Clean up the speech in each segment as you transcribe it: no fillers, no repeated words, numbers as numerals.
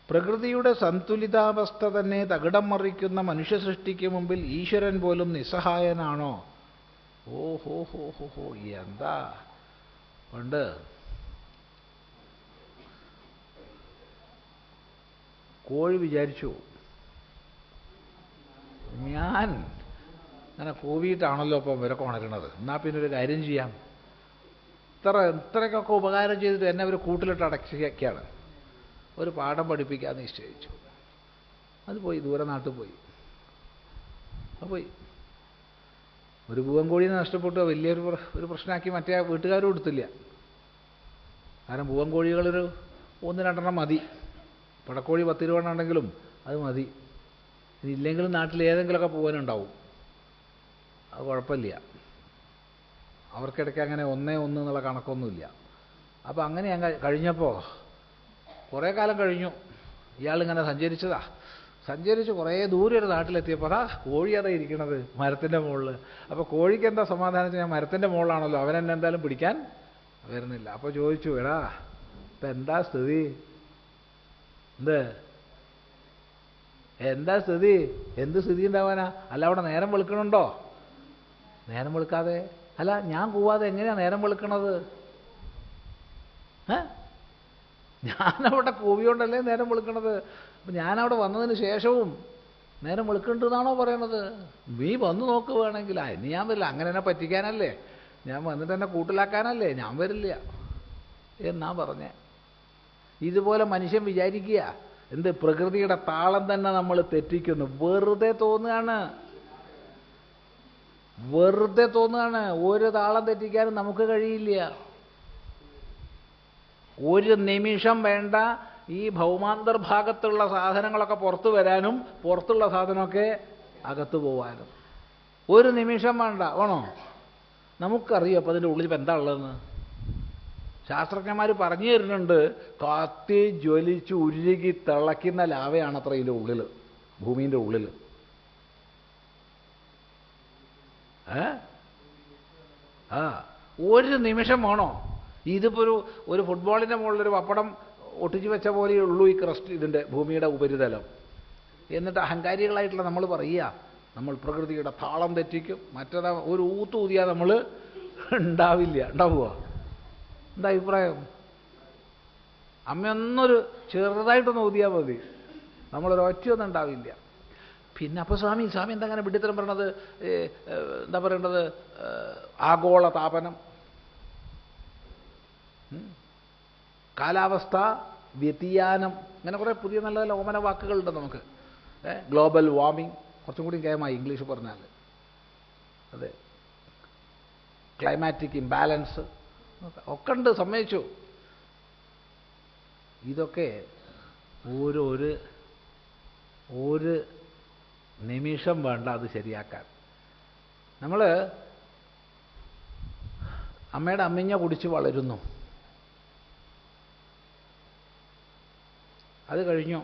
പ്രകൃതിയുടെ സന്തുലിതാവസ്ഥ തന്നെ തകിടം മറിക്കുന്ന മനുഷ്യ സൃഷ്ടിക്ക് മുമ്പിൽ ഈശ്വരൻ പോലും നിസ്സഹായനാണോ? ഓഹോ ഹോ ഹോ ഹോ, എന്താ ഉണ്ട്. കോഴി വിചാരിച്ചു, ഞാൻ അങ്ങനെ കൂവിയിട്ടാണല്ലോ ഇപ്പം ഇവരൊക്കെ ഉണരണത്, എന്നാൽ പിന്നെ ഒരു കാര്യം ചെയ്യാം, ഇത്രയ്ക്കൊക്കെ ഉപകാരം ചെയ്തിട്ട് എന്നെ അവർ കൂട്ടിലിട്ട് അടയ്ക്കുകയാണ്, ഒരു പാഠം പഠിപ്പിക്കാമെന്ന് നിശ്ചയിച്ചു. അത് പോയി, ദൂരെ നാട്ടിൽ പോയി. അത് പോയി. ഒരു പൂവൻ കോഴീനെ നഷ്ടപ്പെട്ടു, വലിയൊരു പ്രശ്നമാക്കി മറ്റേ വീട്ടുകാരും എടുത്തില്ല. കാരണം പൂവൻ കോഴികളൊരു 1-2 മതി, പടക്കോഴി 10-20 ഉണ്ടെങ്കിലും അത് മതി. ഇനിയില്ലെങ്കിലും നാട്ടിൽ ഏതെങ്കിലുമൊക്കെ പൂവനുണ്ടാവും, അത് കുഴപ്പമില്ല. അവർക്കിടയ്ക്ക് അങ്ങനെ 1 എന്നുള്ള കണക്കൊന്നുമില്ല. അപ്പം അങ്ങനെ ഞാൻ കഴിഞ്ഞപ്പോൾ കുറേ കാലം കഴിഞ്ഞു, ഇയാളിങ്ങനെ സഞ്ചരിച്ച് കുറേ ദൂരെ ഒരു നാട്ടിലെത്തിയപ്പോൾ അതാ കോഴി അതാ ഇരിക്കണത് മരത്തിൻ്റെ മുകളിൽ. അപ്പോൾ കോഴിക്ക് എന്താ സമാധാനത്തിന്, ഞാൻ മരത്തിൻ്റെ മുകളിലാണല്ലോ, അവനെന്നെ എന്തായാലും പിടിക്കാൻ വരുന്നില്ല. അപ്പോൾ ചോദിച്ചു, എടാ ഇപ്പം എന്താ സ്ഥിതി, എന്താ സ്ഥിതി? എന്ത് സ്ഥിതി ഉണ്ടാവാനാ? അല്ല അവിടെ നേരം വെളുക്കണുണ്ടോ? നേരം വെളുക്കാതെ, അല്ല ഞാൻ കൂവാതെ എങ്ങനെയാ നേരം വെളുക്കണത്? ഞാനവിടെ കൂവിയോണ്ടല്ലേ നേരം വെളുക്കണത്. അപ്പം ഞാനവിടെ വന്നതിന് ശേഷവും നേരം വെളുക്കുന്നുണ്ടെന്നാണോ പറയണത്? നീ വന്ന് നോക്കുകയാണെങ്കിൽ ഇനി ഞാൻ വരില്ല, അങ്ങനെ എന്നെ പറ്റിക്കാനല്ലേ, ഞാൻ വന്നിട്ട് എന്നെ കൂട്ടിലാക്കാനല്ലേ, ഞാൻ വരില്ല എന്നാ പറഞ്ഞേ. ഇതുപോലെ മനുഷ്യൻ വിചാരിക്കുക, എന്ത് പ്രകൃതിയുടെ താളം തന്നെ നമ്മൾ തെറ്റിക്കുന്നു. വെറുതെ തോന്നുകയാണ്. ഒരു താളം തെറ്റിക്കാനും നമുക്ക് കഴിയില്ല. ഒരു നിമിഷം വേണ്ട ഈ ഭൗമാന്തർഭാഗത്തുള്ള സാധനങ്ങളൊക്കെ പുറത്തു വരാനും പുറത്തുള്ള സാധനമൊക്കെ അകത്തു പോവാനും ഒരു നിമിഷം വേണ്ട. വേണോ? നമുക്കറിയാം അപ്പം അതിൻ്റെ ഉള്ളിൽ ഇപ്പം എന്താ ഉള്ളതെന്ന്. ശാസ്ത്രജ്ഞന്മാർ പറഞ്ഞു തരുന്നുണ്ട്, കത്തി ജ്വലിച്ച് ഉരുകി തിളയ്ക്കുന്ന ലാവയാണത്ര ഇതിൻ്റെ ഉള്ളിൽ, ഭൂമിൻ്റെ ഉള്ളിൽ. ഒരു നിമിഷം വേണോ? ഇതിപ്പോൾ ഒരു ഫുട്ബോളിൻ്റെ മുകളിലൊരു പപ്പടം ഒട്ടിച്ചു വെച്ച പോലെയേ ഉള്ളൂ ഈ ക്രസ്റ്റ്, ഇതിൻ്റെ ഭൂമിയുടെ ഉപരിതലം. എന്നിട്ട് അഹങ്കാരികളായിട്ടുള്ള നമ്മൾ പറയുക നമ്മൾ പ്രകൃതിയുടെ താളം തെറ്റിക്കും, മറ്റേതാ ഒരു ഊത്തൂതിയാൽ നമ്മൾ ഉണ്ടാവുക. എന്താ അഭിപ്രായം? അമ്മയൊന്നൊരു ചെറുതായിട്ടൊന്ന് ഊതിയാൽ മതി, നമ്മളൊരൊറ്റയൊന്നും ഉണ്ടാവില്ല. പിന്നെ അപ്പോൾ സ്വാമി എന്താ അങ്ങനെ വിഡ്ഢിത്തരം പറയണത്? എന്താ പറയേണ്ടത്? ആഗോള താപനം, കാലാവസ്ഥ വ്യതിയാനം, അങ്ങനെ കുറേ പുതിയ നല്ല നല്ല ഓമന വാക്കുകളുണ്ട് നമുക്ക്. ഗ്ലോബൽ വാർമിംഗ്, കുറച്ചും കൂടി കേമായി ഇംഗ്ലീഷ് പറഞ്ഞാൽ. അതെ, ക്ലൈമാറ്റിക് ഇംബാലൻസ് ഒക്കെ ഉണ്ട്, സമ്മതിച്ചു. ഇതൊക്കെ ഒരു നിമിഷം വേണ്ട അത് ശരിയാക്കാൻ. നമ്മൾ അമ്മയുടെ അമ്മിഞ്ഞ കുടിച്ച് വളരുന്നു, അത് കഴിഞ്ഞു.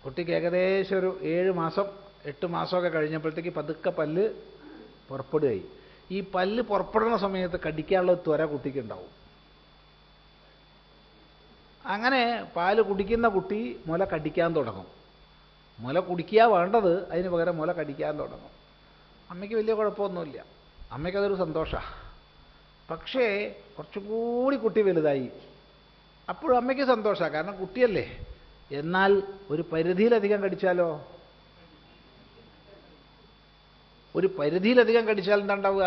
കുട്ടിക്ക് ഏകദേശം ഒരു 7 മാസം 8 മാസമൊക്കെ കഴിഞ്ഞപ്പോഴത്തേക്ക് പതുക്കെ പല്ല് പുറപ്പെടുകയായി. ഈ പല്ല് പുറപ്പെടുന്ന സമയത്ത് കടിക്കാനുള്ള ത്വര കുട്ടിക്കുണ്ടാവും. അങ്ങനെ പാല് കുടിക്കുന്ന കുട്ടി മുല കടിക്കാൻ തുടങ്ങും. മുല കുടിക്കുക വേണ്ടത്, അതിന് പകരം മുല കടിക്കാൻ തുടങ്ങും. അമ്മയ്ക്ക് വലിയ കുഴപ്പമൊന്നുമില്ല, അമ്മയ്ക്കതൊരു സന്തോഷമാണ്. പക്ഷേ കുറച്ചും കൂടി കുട്ടി വലുതായി, അപ്പോഴും അമ്മയ്ക്ക് സന്തോഷമാണ്, കാരണം കുട്ടിയല്ലേ. എന്നാൽ ഒരു പരിധിയിലധികം കടിച്ചാലോ? ഒരു പരിധിയിലധികം കടിച്ചാൽ എന്താ ഉണ്ടാവുക?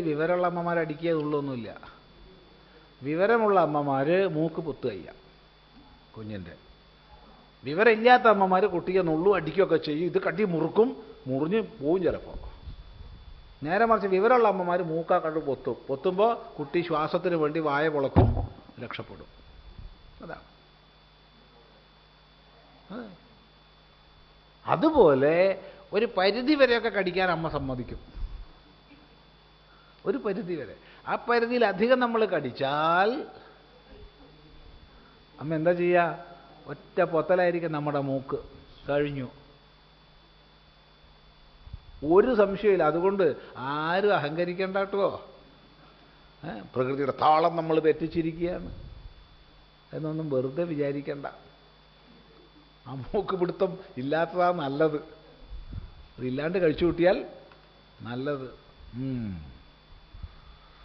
വിവരമുള്ള അമ്മമാർ അടിക്കുകയുള്ളൊന്നുമില്ല. വിവരമുള്ള അമ്മമാർ മൂക്ക് പൊത്തുകയ്യ കുഞ്ഞിൻ്റെ. വിവരമില്ലാത്ത അമ്മമാർ കുട്ടിയെ നുള്ളു അടിക്കുകയൊക്കെ ചെയ്യും, ഇത് കടി മുറിഞ്ഞ് പോവും ചിലപ്പോൾ. നേരെ മറിച്ച് വിവരമുള്ള അമ്മമാർ മൂക്കാ കണ്ട് പൊത്തുമ്പോൾ കുട്ടി ശ്വാസത്തിന് വേണ്ടി വായ പൊളക്കും, രക്ഷപ്പെടും. അതാണ്. അതുപോലെ ഒരു പരിധി വരെയൊക്കെ കടിക്കാൻ അമ്മ സമ്മതിക്കും, ഒരു പരിധി വരെ. ആ പരിധിയിലധികം നമ്മൾ കടിച്ചാൽ അമ്മ എന്താ ചെയ്യുക? ഒറ്റ പൊത്തലായിരിക്കും നമ്മുടെ മൂക്ക്, കഴിഞ്ഞു. ഒരു സംശയമില്ല. അതുകൊണ്ട് ആരും അഹങ്കരിക്കേണ്ട കേട്ടോ. പ്രകൃതിയുടെ താളം നമ്മൾ തെറ്റിച്ചിരിക്കുകയാണ് എന്നൊന്നും വെറുതെ വിചാരിക്കേണ്ട. ആ മൂക്ക് പിടുത്തം ഇല്ലാത്തതാണ് നല്ലത്. അതില്ലാണ്ട് കഴിച്ചു കൂട്ടിയാൽ നല്ലത്.